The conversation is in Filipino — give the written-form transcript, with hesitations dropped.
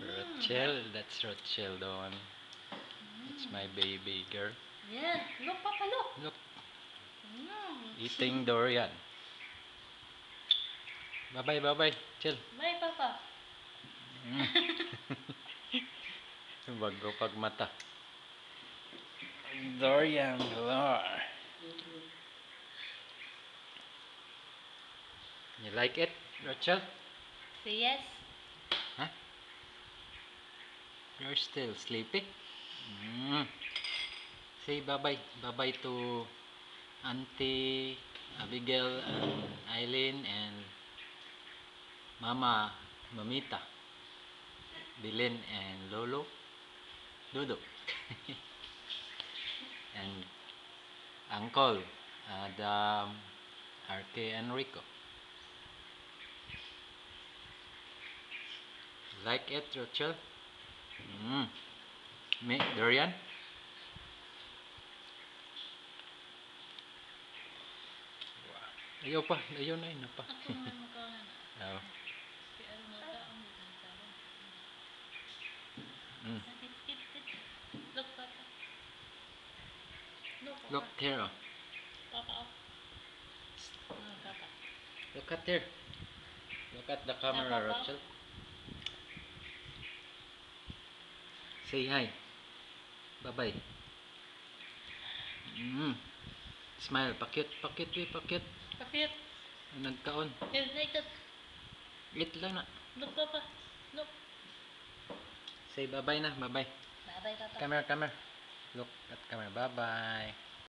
Rochelle, that's Rochelle Dawn. It's my baby girl. Yeah, look, Papa, look. Look, eating durian. Bye-bye, bye-bye. Chill. Bye, Papa. Bago pagmata. Durian galore. You like it, Rochelle? Say yes. Huh? You're still sleepy? Say bye-bye. Bye-bye to Auntie Abigail and Eileen and Mama Mamita, Bilin and Lolo, Dodo, and Uncle Adam, RK and Rico. Like it, Rochelle? Me, durian? Ayaw pa, ayaw na yun pa. Ako naman makanan. Oh. Si Almota ang nagsasabi. Look, Papa. Look, Papa. Look here. Oh. Papa, oh. Papa. Look at here. Look at the camera, Papa. Rochelle. Say hi. Bye-bye. Smile. Pakit, pakit, pakit. Pakit. Nagkaon. Like that. Eat lang na. Look, Papa. Look. Say bye-bye na. Bye-bye. Bye-bye, Papa. Camera, camera. Look at camera. Bye-bye.